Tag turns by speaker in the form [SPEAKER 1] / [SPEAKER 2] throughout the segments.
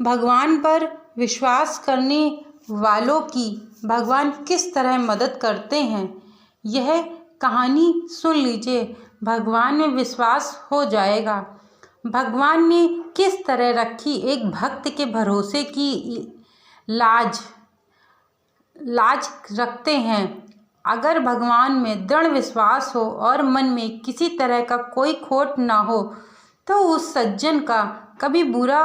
[SPEAKER 1] भगवान पर विश्वास करने वालों की भगवान किस तरह मदद करते हैं, यह कहानी सुन लीजिए। भगवान में विश्वास हो जाएगा। भगवान ने किस तरह रखी एक भक्त के भरोसे की लाज रखते हैं। अगर भगवान में दृढ़ विश्वास हो और मन में किसी तरह का कोई खोट ना हो तो उस सज्जन का कभी बुरा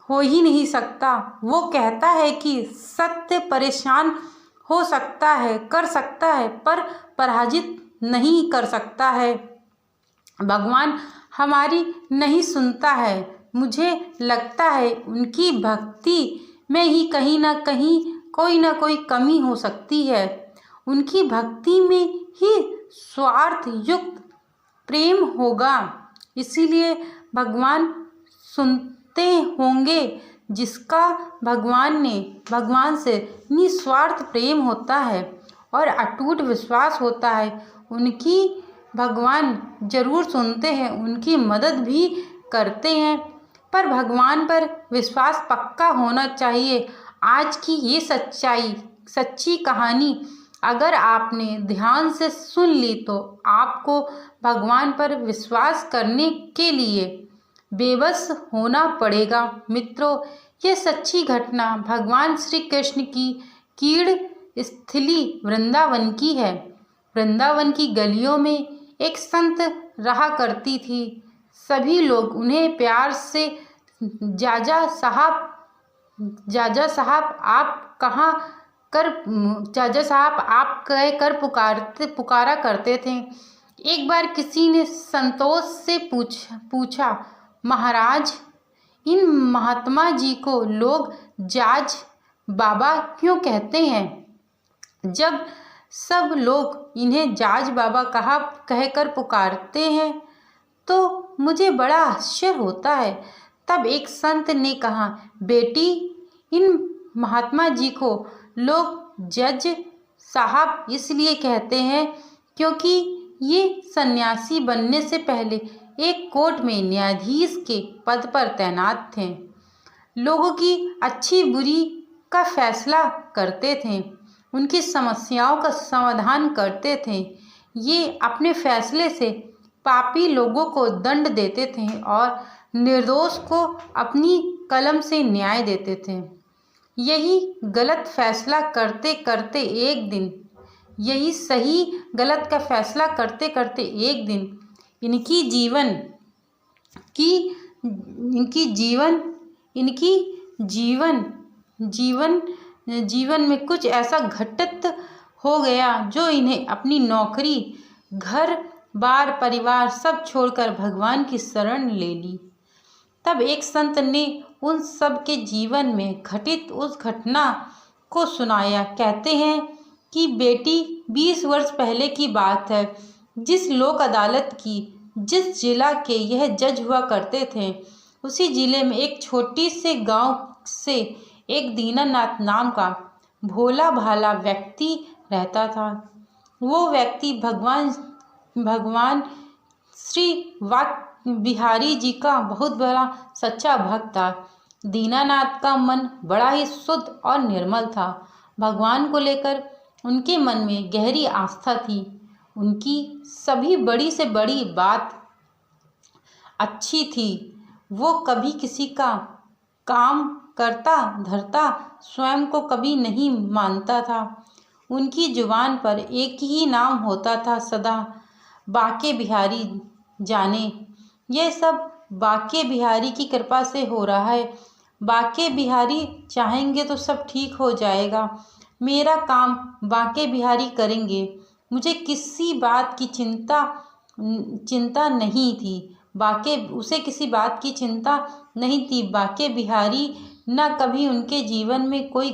[SPEAKER 1] हो ही नहीं सकता। वो कहता है कि सत्य परेशान हो सकता है, कर सकता है, पर पराजित नहीं कर सकता है। भगवान हमारी नहीं सुनता है। मुझे लगता है उनकी भक्ति में ही कहीं ना कोई कमी हो सकती है। उनकी भक्ति में ही स्वार्थ युक्त प्रेम होगा। इसीलिए भगवान सुनते होंगे। जिसका भगवान से निस्वार्थ प्रेम होता है और अटूट विश्वास होता है, उनकी भगवान जरूर सुनते हैं, उनकी मदद भी करते हैं। पर भगवान पर विश्वास पक्का होना चाहिए। आज की ये सच्ची कहानी अगर आपने ध्यान से सुन ली तो आपको भगवान पर विश्वास करने के लिए बेबस होना पड़ेगा। मित्रों, ये सच्ची घटना भगवान श्री कृष्ण की कीड़ स्थली वृंदावन की है। वृंदावन की गलियों में एक संत रहा करती थी। सभी लोग उन्हें प्यार से जाजा साहब आप कह कर पुकारा करते थे। एक बार किसी ने संतोष से पूछा, महाराज, इन महात्मा जी को लोग जाज बाबा क्यों कहते हैं? जब सब लोग इन्हें जाज बाबा कहकर पुकारते हैं तो मुझे बड़ा आश्चर्य होता है। तब एक संत ने कहा, बेटी, इन महात्मा जी को लोग जज साहब इसलिए कहते हैं क्योंकि ये सन्यासी बनने से पहले एक कोर्ट में न्यायाधीश के पद पर तैनात थे। लोगों की अच्छी बुरी का फैसला करते थे, उनकी समस्याओं का समाधान करते थे। ये अपने फैसले से पापी लोगों को दंड देते थे और निर्दोष को अपनी कलम से न्याय देते थे। यही गलत फैसला करते करते एक दिन यही सही गलत का फैसला करते करते एक दिन इनकी जीवन में कुछ ऐसा घटित हो गया जो इन्हें अपनी नौकरी, घर बार, परिवार सब छोड़कर भगवान की शरण ले ली। तब एक संत ने उन सब के जीवन में घटित उस घटना को सुनाया। कहते हैं कि बेटी, 20 वर्ष पहले की बात है। जिस लोक अदालत की जिस जिला के यह जज हुआ करते थे, उसी जिले में एक छोटी से गांव से एक दीनानाथ नाम का भोला भाला व्यक्ति रहता था। वो व्यक्ति भगवान श्री बिहारी जी का बहुत बड़ा सच्चा भक्त था। दीनानाथ का मन बड़ा ही शुद्ध और निर्मल था। भगवान को लेकर उनके मन में गहरी आस्था थी। उनकी सभी बड़ी से बड़ी बात अच्छी थी। वो कभी किसी का काम करता धरता स्वयं को कभी नहीं मानता था। उनकी जुबान पर एक ही नाम होता था, सदा बाके बिहारी जाने। यह सब बाके बिहारी की कृपा से हो रहा है। बाके बिहारी चाहेंगे तो सब ठीक हो जाएगा। मेरा काम बाके बिहारी करेंगे। मुझे किसी बात की चिंता नहीं थी। उसे किसी बात की चिंता नहीं थी। बाके बिहारी न कभी उनके जीवन में कोई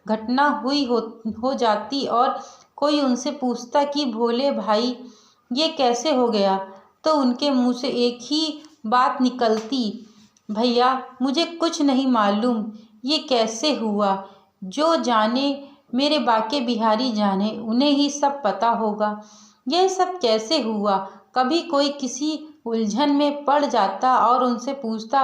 [SPEAKER 1] घटना हुई हो जाती और कोई उनसे पूछता कि भोले भाई ये कैसे हो गया, तो उनके मुंह से एक ही बात निकलती, भैया मुझे कुछ नहीं मालूम ये कैसे हुआ। जो जाने मेरे बाके बिहारी जाने, उन्हें ही सब पता होगा यह सब कैसे हुआ। कभी कोई किसी उलझन में पड़ जाता और उनसे पूछता,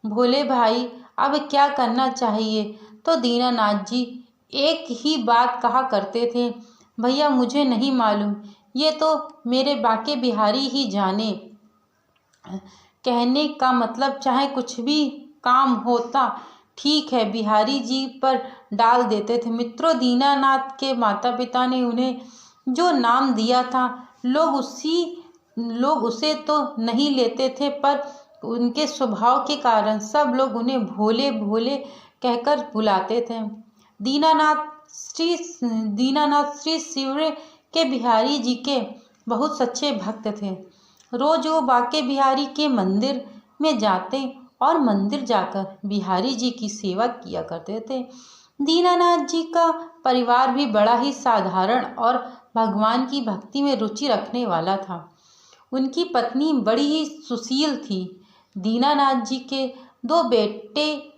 [SPEAKER 1] भोले भाई अब क्या करना चाहिए। तो दीनानाथ जी एक ही बात कहा करते थे, भैया मुझे नहीं मालूम, ये तो मेरे बाके बिहारी ही जाने। कहने का मतलब चाहे कुछ भी काम होता ठीक है बिहारी जी पर डाल देते थे। मित्रों, दीनानाथ के माता पिता ने उन्हें जो नाम दिया था लोग उसे तो नहीं लेते थे, पर उनके स्वभाव के कारण सब लोग उन्हें भोले भोले कहकर बुलाते थे। दीनानाथ दीनानाथ श्री शिवरे के बिहारी जी के बहुत सच्चे भक्त थे। रोज वो बाके बिहारी के मंदिर में जाते और मंदिर जाकर बिहारी जी की सेवा किया करते थे। दीनानाथ जी का परिवार भी बड़ा ही साधारण और भगवान की भक्ति में रुचि रखने वाला था। उनकी पत्नी बड़ी ही सुशील थी। दीनानाथ जी के 2 बेटे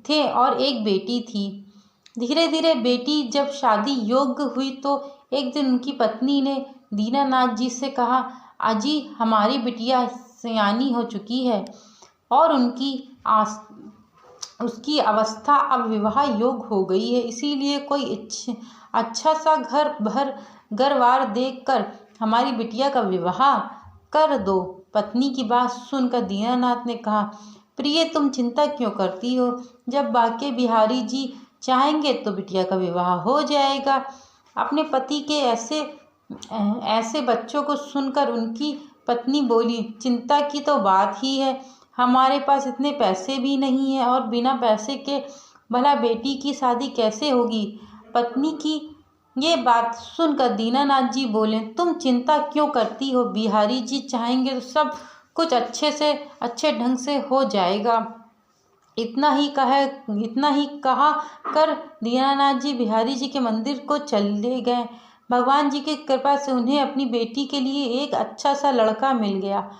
[SPEAKER 1] थे और एक बेटी थी। धीरे धीरे बेटी जब शादी योग्य हुई तो एक दिन उनकी पत्नी ने दीनानाथ जी से कहा, अजी हमारी बिटिया सयानी हो चुकी है और उसकी अवस्था अब विवाह योग्य हो गई है, इसीलिए कोई अच्छा सा घरवार देखकर हमारी बिटिया का विवाह कर दो। पत्नी की बात सुनकर दीनानाथ ने कहा, प्रिय तुम चिंता क्यों करती हो, जब बाके बिहारी जी चाहेंगे तो बिटिया का विवाह हो जाएगा। अपने पति के ऐसे बच्चों को सुनकर उनकी पत्नी बोली, चिंता की तो बात ही है, हमारे पास इतने पैसे भी नहीं है और बिना पैसे के भला बेटी की शादी कैसे होगी। पत्नी की ये बात सुनकर दीनानाथ जी बोले, तुम चिंता क्यों करती हो, बिहारी जी चाहेंगे तो सब कुछ अच्छे ढंग से हो जाएगा। इतना ही कहा कर दीनानाथ जी बिहारी जी के मंदिर को चले गए। भगवान जी की कृपा से उन्हें अपनी बेटी के लिए एक अच्छा सा लड़का मिल गया।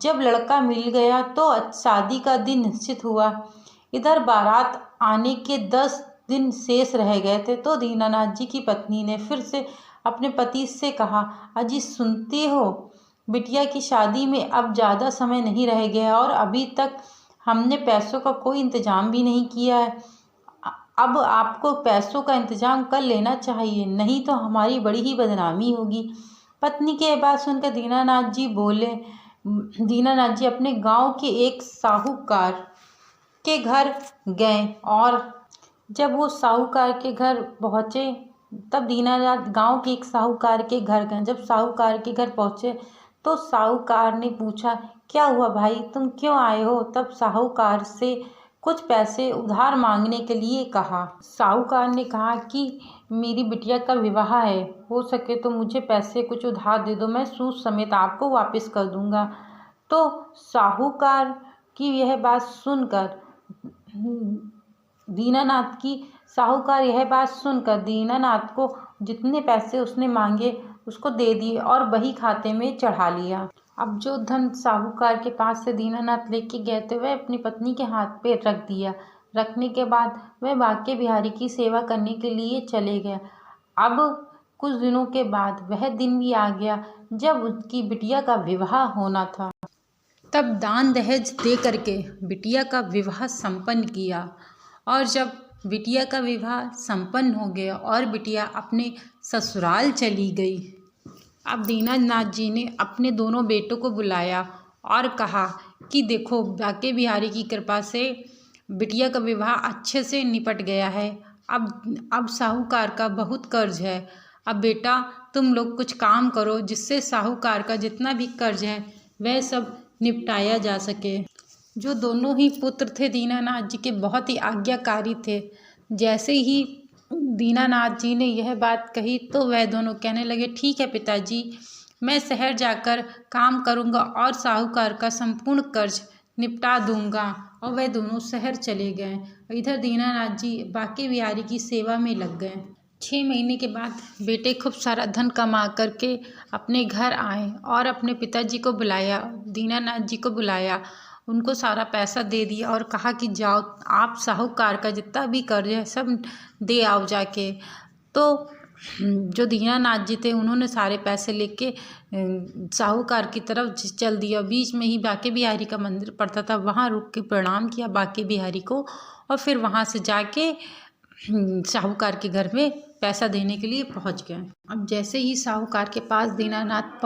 [SPEAKER 1] जब लड़का मिल गया तो शादी का दिन निश्चित हुआ। इधर बारात आने के 10 दिन शेष रह गए थे तो दीनानाथ जी की पत्नी ने फिर से अपने पति से कहा, अजी सुनते हो, बिटिया की शादी में अब ज़्यादा समय नहीं रह गया और अभी तक हमने पैसों का कोई इंतजाम भी नहीं किया है। अब आपको पैसों का इंतजाम कर लेना चाहिए, नहीं तो हमारी बड़ी ही बदनामी होगी। पत्नी की बात सुनकर दीनानाथ जी अपने गांव के एक साहूकार के घर गए और जब वो साहूकार के घर पहुँचे तब दीनानाथ गांव के एक साहूकार के घर गए। जब साहूकार के घर पहुँचे तो साहूकार ने पूछा, क्या हुआ भाई, तुम क्यों आए हो। तब साहूकार से कुछ पैसे उधार मांगने के लिए कहा। साहूकार ने कहा कि मेरी बिटिया का विवाह है, हो सके तो मुझे पैसे कुछ उधार दे दो, मैं सूद समेत आपको वापस कर दूंगा। तो साहूकार की यह बात सुनकर दीनानाथ को जितने पैसे उसने मांगे उसको दे दिए और बही खाते में चढ़ा लिया। अब जो धन साहूकार के पास से दीनानाथ लेके गए थे वह अपनी पत्नी के हाथ पे रख दिया। रखने के बाद वह बाके बिहारी की सेवा करने के लिए चले गए। अब कुछ दिनों के बाद वह दिन भी आ गया जब उसकी बिटिया का विवाह होना था। तब दान दहेज दे करके बिटिया का विवाह संपन्न किया और जब बिटिया का विवाह संपन्न हो गया और बिटिया अपने ससुराल चली गई। अब दीनानाथ जी ने अपने दोनों बेटों को बुलाया और कहा कि देखो, बाके बिहारी की कृपा से बिटिया का विवाह अच्छे से निपट गया है। अब साहूकार का बहुत कर्ज है। अब बेटा तुम लोग कुछ काम करो जिससे साहूकार का जितना भी कर्ज है वह सब निपटाया जा सके। जो दोनों ही पुत्र थे दीनानाथ जी के बहुत ही आज्ञाकारी थे। जैसे ही दीनानाथ जी ने यह बात कही तो वह दोनों कहने लगे, ठीक है पिताजी, मैं शहर जाकर काम करूंगा और साहूकार का संपूर्ण कर्ज निपटा दूंगा। और वह दोनों शहर चले गए। इधर दीनानाथ जी बाके बिहारी की सेवा में लग गए। 6 महीने के बाद बेटे खूब सारा धन कमा करके अपने घर आए और अपने पिताजी को बुलाया, दीनानाथ जी को बुलाया, उनको सारा पैसा दे दिया और कहा कि जाओ आप साहूकार का जितना भी कर्ज है सब दे आओ जाके। तो जो दीनानाथ जी थे उन्होंने सारे पैसे लेके साहूकार की तरफ चल दिया। बीच में ही बाके बिहारी का मंदिर पड़ता था, वहाँ रुक के प्रणाम किया बाके बिहारी को और फिर वहाँ से जाके साहूकार के घर में पैसा देने के लिए पहुँच गए। अब जैसे ही साहूकार के पास दीनानाथ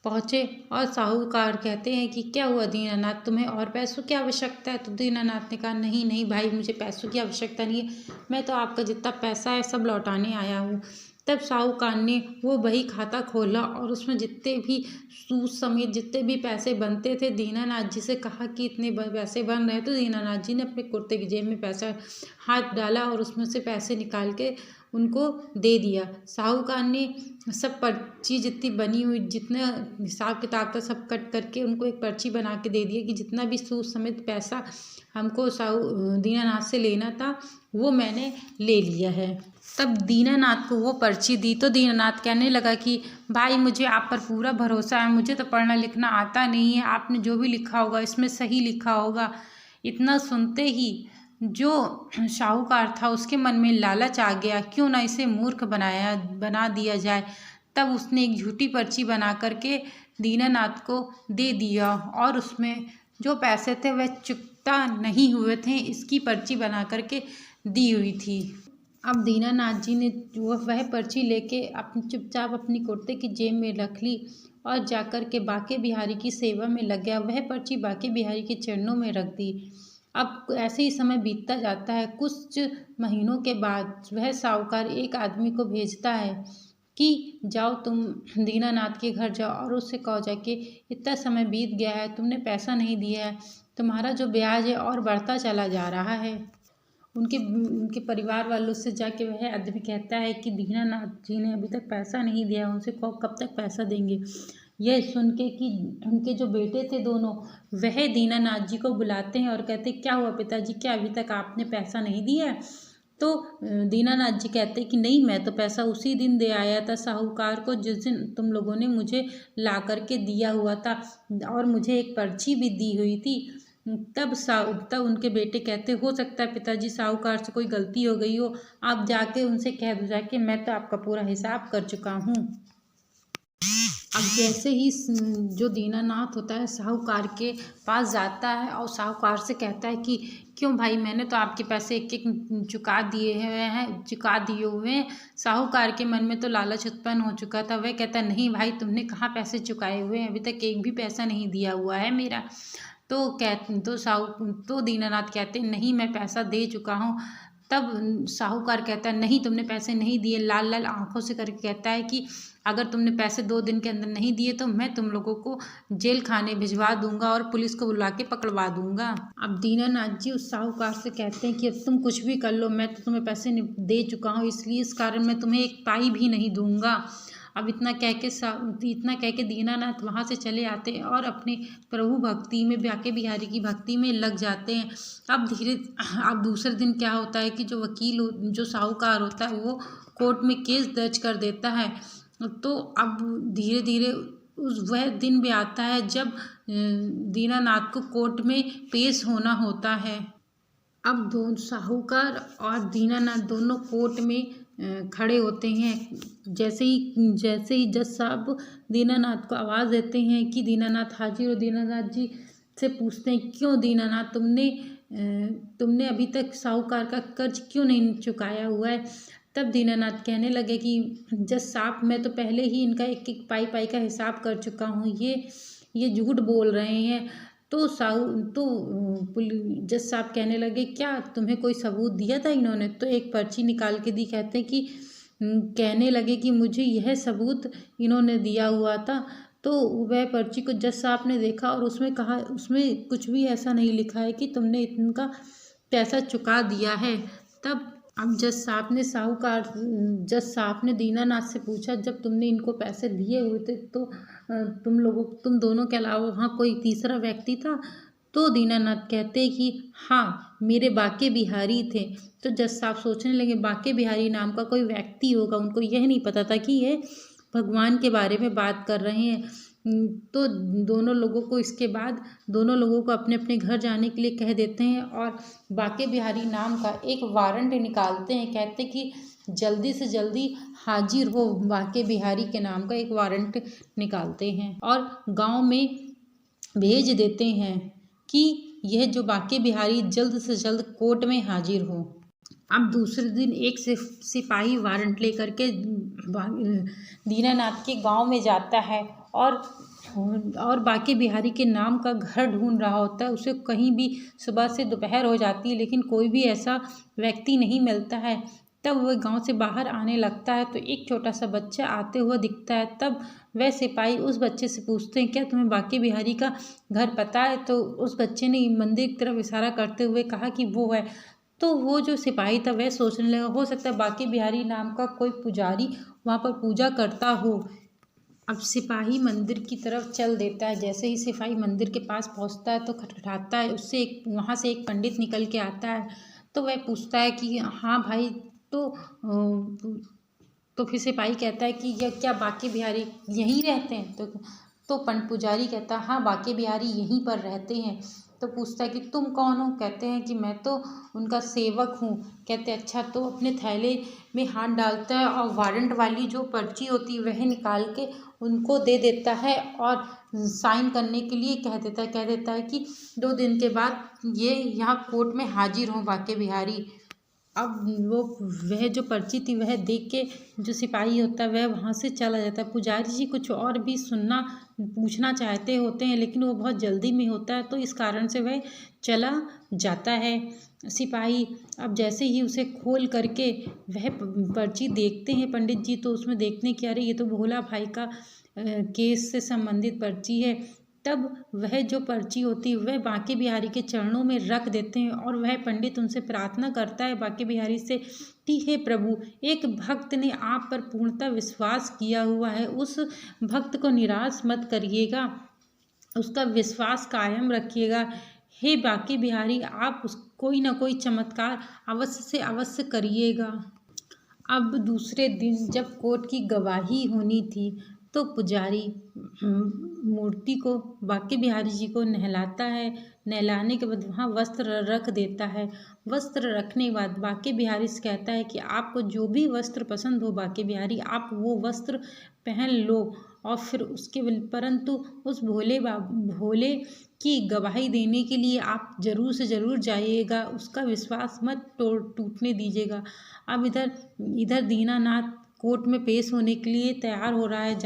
[SPEAKER 1] पहुँचे और साहूकार कहते हैं कि क्या हुआ दीनानाथ, तुम्हें और पैसों की आवश्यकता है? तो दीनानाथ ने कहा नहीं नहीं भाई, मुझे पैसों की आवश्यकता नहीं है, मैं तो आपका जितना पैसा है सब लौटाने आया हूँ। तब साहूकार ने वो बही खाता खोला और उसमें जितने भी सूद समेत जितने भी पैसे बनते थे, दीनानाथ जी से कहा कि इतने पैसे बन रहे हैं। तो दीनानाथ जी ने अपने कुर्ते की जेब में पैसा हाथ डाला और उसमें से पैसे निकाल के उनको दे दिया। साहूकार ने सब पर्ची जितनी बनी हुई, जितना हिसाब किताब था, सब कट करके उनको एक पर्ची बना के दे दिया कि जितना भी सूद समेत पैसा हमको दीनानाथ से लेना था वो मैंने ले लिया है। तब दीनानाथ को वो पर्ची दी तो दीनानाथ कहने लगा कि भाई मुझे आप पर पूरा भरोसा है, मुझे तो पढ़ना लिखना आता नहीं है, आपने जो भी लिखा होगा इसमें सही लिखा होगा। इतना सुनते ही जो साहूकार था उसके मन में लालच आ गया, क्यों ना इसे मूर्ख बना दिया जाए। तब उसने एक झूठी पर्ची बना करके दीनानाथ को दे दिया और उसमें जो पैसे थे वह चुकता नहीं हुए थे, इसकी पर्ची बना करके दी हुई थी। अब दीनानाथ जी ने वह पर्ची लेके चुपचाप अपनी कुर्ते की जेब में रख ली और जाकर के बांके बिहारी की सेवा में लग गया। वह पर्ची बांके बिहारी के चरणों में रख दी। अब ऐसे ही समय बीतता जाता है। कुछ महीनों के बाद वह साहूकार एक आदमी को भेजता है कि जाओ तुम दीनानाथ के घर जाओ और उससे कहो जाके इतना समय बीत गया है, तुमने पैसा नहीं दिया है, तुम्हारा जो ब्याज है और बढ़ता चला जा रहा है। उनके परिवार वालों से जाके वह आदमी कहता है कि दीनानाथ जी ने अभी तक पैसा नहीं दिया, उनसे कब तक पैसा देंगे। यह सुन के कि उनके जो बेटे थे दोनों, वह दीनानाथ जी को बुलाते हैं और कहते क्या हुआ पिताजी, क्या अभी तक आपने पैसा नहीं दिया है? तो दीनानाथ जी कहते हैं कि नहीं, मैं तो पैसा उसी दिन दे आया था साहूकार को जिस दिन तुम लोगों ने मुझे ला करके दिया हुआ था, और मुझे एक पर्ची भी दी हुई थी। तब उनके बेटे कहते हो सकता है पिताजी साहूकार से कोई गलती हो गई हो, आप जाके उनसे कह दो जाके मैं तो आपका पूरा हिसाब कर चुका हूँ। अब जैसे ही जो दीनानाथ होता है साहूकार के पास जाता है और साहूकार से कहता है कि क्यों भाई, मैंने तो आपके पैसे एक एक चुका दिए हुए हैं। साहूकार के मन में तो लालच उत्पन्न हो चुका था। वह कहता नहीं भाई, तुमने कहाँ पैसे चुकाए हुए हैं, अभी तक एक भी पैसा नहीं दिया हुआ है मेरा। तो दीनानाथ कहते नहीं, मैं पैसा दे चुका हूँ। तब साहूकार कहता है नहीं, तुमने पैसे नहीं दिए। लाल लाल आंखों से करके कहता है कि अगर तुमने पैसे 2 दिन के अंदर नहीं दिए तो मैं तुम लोगों को जेल खाने भिजवा दूंगा और पुलिस को बुला के पकड़वा दूंगा। अब दीनानाथ जी उस साहूकार से कहते हैं कि अब तुम कुछ भी कर लो, मैं तो तुम्हें पैसे दे चुका हूँ, इसलिए इस कारण मैं तुम्हें एक पाई भी नहीं दूंगा। अब इतना कह के दीनानाथ वहाँ से चले आते हैं और अपने प्रभु भक्ति में, बांके बिहारी की भक्ति में लग जाते हैं। अब दूसरे दिन क्या होता है कि जो साहूकार होता है वो कोर्ट में केस दर्ज कर देता है। तो अब धीरे धीरे वह दिन भी आता है जब दीनानाथ को कोर्ट में पेश होना होता है। अब साहूकार और दीनानाथ दोनों कोर्ट में खड़े होते हैं। जैसे ही जज साहब दीनानाथ को आवाज़ देते हैं कि दीनानाथ हाजिर हो, दीनानाथ जी से पूछते हैं क्यों दीनानाथ, तुमने अभी तक साहूकार का कर्ज क्यों नहीं चुकाया हुआ है? तब दीनानाथ कहने लगे कि जज साहब, मैं तो पहले ही इनका एक एक पाई का हिसाब कर चुका हूँ, ये झूठ बोल रहे हैं। तो जज साहब कहने लगे क्या तुम्हें कोई सबूत दिया था इन्होंने? तो एक पर्ची निकाल के दी। कहते हैं कि कहने लगे कि मुझे यह सबूत इन्होंने दिया हुआ था। तो वह पर्ची को जज साहब ने देखा और उसमें कुछ भी ऐसा नहीं लिखा है कि तुमने इनका पैसा चुका दिया है। तब अब जज साहब ने दीनानाथ से पूछा जब तुमने इनको पैसे दिए हुए थे तो तुम दोनों के अलावा वहाँ कोई तीसरा व्यक्ति था? तो दीनानाथ कहते हैं कि हाँ, मेरे बांके बिहारी थे। तो जज साहब सोचने लगे बांके बिहारी नाम का कोई व्यक्ति होगा, उनको यह नहीं पता था कि ये भगवान के बारे में बात कर रहे हैं। तो दोनों लोगों को अपने अपने घर जाने के लिए कह देते हैं और बांके बिहारी नाम का एक वारंट निकालते हैं। कहते कि जल्दी से जल्दी हाजिर हो, बांके बिहारी के नाम का एक वारंट निकालते हैं और गांव में भेज देते हैं कि यह जो बांके बिहारी जल्द से जल्द कोर्ट में हाजिर हो। अब दूसरे दिन एक सिपाही वारंट लेकर के दीनानाथ के गांव में जाता है और बांके बिहारी के नाम का घर ढूंढ रहा होता है। उसे कहीं भी सुबह से दोपहर हो जाती है लेकिन कोई भी ऐसा व्यक्ति नहीं मिलता है। तब वह गांव से बाहर आने लगता है तो एक छोटा सा बच्चा आते हुआ दिखता है। तब वह सिपाही उस बच्चे से पूछते हैं, क्या तुम्हें बांके बिहारी का घर पता है? तो उस बच्चे ने मंदिर की तरफ इशारा करते हुए कहा कि वो है। तो वो जो सिपाही था वह सोचने लगा, हो सकता है बांके बिहारी नाम का कोई पुजारी वहाँ पर पूजा करता हो। अब सिपाही मंदिर की तरफ चल देता है। जैसे ही सिपाही मंदिर के पास पहुँचता है तो खटखटाता है। उससे वहाँ से एक पंडित निकल के आता है। तो वह पूछता है कि हाँ भाई, तो फिर सिपाही कहता है कि यह क्या बांके बिहारी यहीं रहते हैं? तो पंडित पुजारी कहता है हाँ, बांके बिहारी यहीं पर रहते हैं। तो पूछता है कि तुम कौन हो? कहते हैं कि मैं तो उनका सेवक हूँ। कहते हैं अच्छा। तो अपने थैले में हाथ डालता है और वारंट वाली जो पर्ची होती है वह निकाल के उनको दे देता है और साइन करने के लिए कह देता है कि 2 दिन के बाद ये यहाँ कोर्ट में हाजिर हों बांके बिहारी। अब वह जो पर्ची थी वह देख के जो सिपाही होता है वह वहाँ से चला जाता है। पुजारी जी कुछ और भी पूछना चाहते होते हैं लेकिन वो बहुत जल्दी में होता है तो इस कारण से वह चला जाता है। सिपाही अब जैसे ही उसे खोल करके वह पर्ची देखते हैं पंडित जी, तो उसमें देखने की अरे ये तो भोला भाई का केस से संबंधित पर्ची है। तब वह जो पर्ची होती है वह बांके बिहारी के चरणों में रख देते हैं और वह पंडित उनसे प्रार्थना करता है बांके बिहारी से कि हे प्रभु, एक भक्त ने आप पर पूर्णतः विश्वास किया हुआ है, उस भक्त को निराश मत करिएगा, उसका विश्वास कायम रखिएगा। हे बांके बिहारी, आप कोई ना कोई चमत्कार अवश्य से अवश्य करिएगा। अब दूसरे दिन जब कोर्ट की गवाही होनी थी तो पुजारी मूर्ति को बांके बिहारी जी को नहलाता है। नहलाने के बाद वहाँ वस्त्र रख देता है। वस्त्र रखने के बाद बांके बिहारी से कहता है कि आपको जो भी वस्त्र पसंद हो बांके बिहारी, आप वो वस्त्र पहन लो और फिर उसके परंतु उस भोले की गवाही देने के लिए आप जरूर से ज़रूर जाइएगा, उसका विश्वास मत टूटने दीजिएगा। अब इधर दीनानाथ कोर्ट में पेश होने के लिए तैयार हो रहा है,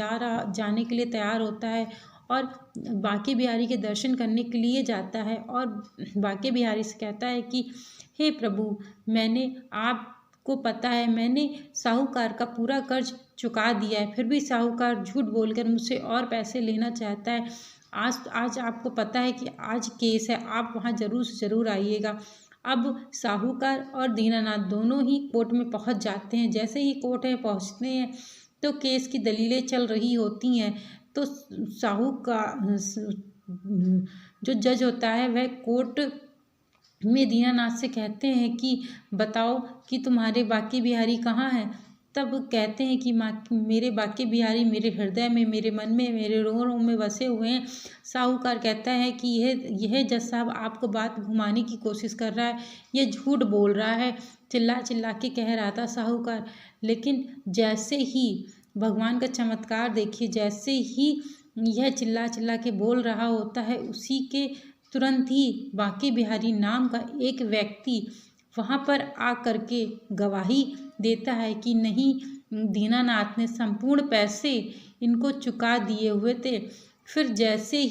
[SPEAKER 1] जाने के लिए तैयार होता है और बांके बिहारी के दर्शन करने के लिए जाता है और बांके बिहारी से कहता है कि हे प्रभु, आपको पता है मैंने साहूकार का पूरा कर्ज चुका दिया है, फिर भी साहूकार झूठ बोलकर मुझसे और पैसे लेना चाहता है। आज आपको पता है कि आज केस है, आप वहाँ ज़रूर से ज़रूर आइएगा। अब साहूकार और दीनानाथ दोनों ही कोर्ट में पहुंच जाते हैं। जैसे ही कोर्ट में पहुंचते हैं तो केस की दलीलें चल रही होती हैं। तो साहूकार जो जज होता है वह कोर्ट में दीनानाथ से कहते हैं कि बताओ कि तुम्हारे बांके बिहारी कहाँ हैं? तब कहते हैं कि मेरे बांके बिहारी मेरे हृदय में, मेरे मन में, मेरे रोम में बसे हुए हैं। साहूकार कहता है कि यह जज साहब आपको बात घुमाने की कोशिश कर रहा है, यह झूठ बोल रहा है, चिल्ला चिल्ला के कह रहा था साहूकार। लेकिन जैसे ही भगवान का चमत्कार देखिए, जैसे ही यह चिल्ला चिल्ला के बोल रहा होता है उसी के तुरंत ही बांके बिहारी नाम का एक व्यक्ति वहाँ पर आ कर के गवाही देता है कि नहीं, दीनानाथ ने संपूर्ण पैसे इनको चुका दिए हुए थे। फिर जैसे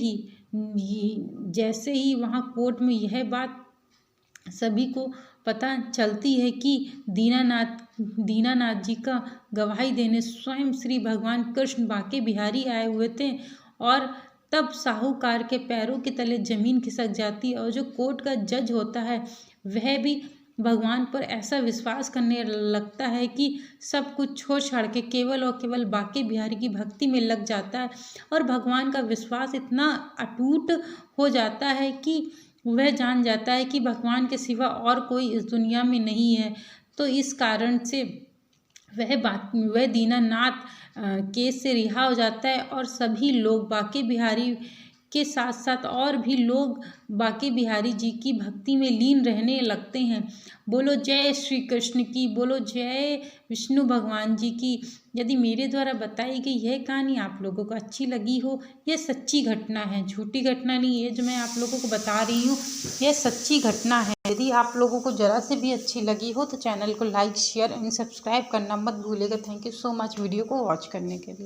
[SPEAKER 1] ही वहाँ कोर्ट में यह बात सभी को पता चलती है कि दीनानाथ जी का गवाही देने स्वयं श्री भगवान कृष्ण बांके बिहारी आए हुए थे और तब साहूकार के पैरों के तले जमीन खिसक जाती है और जो कोर्ट का जज होता है वह भी भगवान पर ऐसा विश्वास करने लगता है कि सब कुछ छोड़ छाड़ के केवल और केवल बांके बिहारी की भक्ति में लग जाता है और भगवान का विश्वास इतना अटूट हो जाता है कि वह जान जाता है कि भगवान के सिवा और कोई इस दुनिया में नहीं है। तो इस कारण से वह दीनानाथ केस से रिहा हो जाता है और सभी लोग बांके बिहारी के साथ साथ और भी लोग बांके बिहारी जी की भक्ति में लीन रहने लगते हैं। बोलो जय श्री कृष्ण की, बोलो जय विष्णु भगवान जी की। यदि मेरे द्वारा बताई गई यह कहानी आप लोगों को अच्छी लगी हो, यह सच्ची घटना है, झूठी घटना नहीं है जो मैं आप लोगों को बता रही हूँ, यह सच्ची घटना है। यदि आप लोगों को ज़रा से भी अच्छी लगी हो तो चैनल को लाइक, शेयर एंड सब्सक्राइब करना मत भूलिएगा। Thank you so much video को वॉच करने के लिए।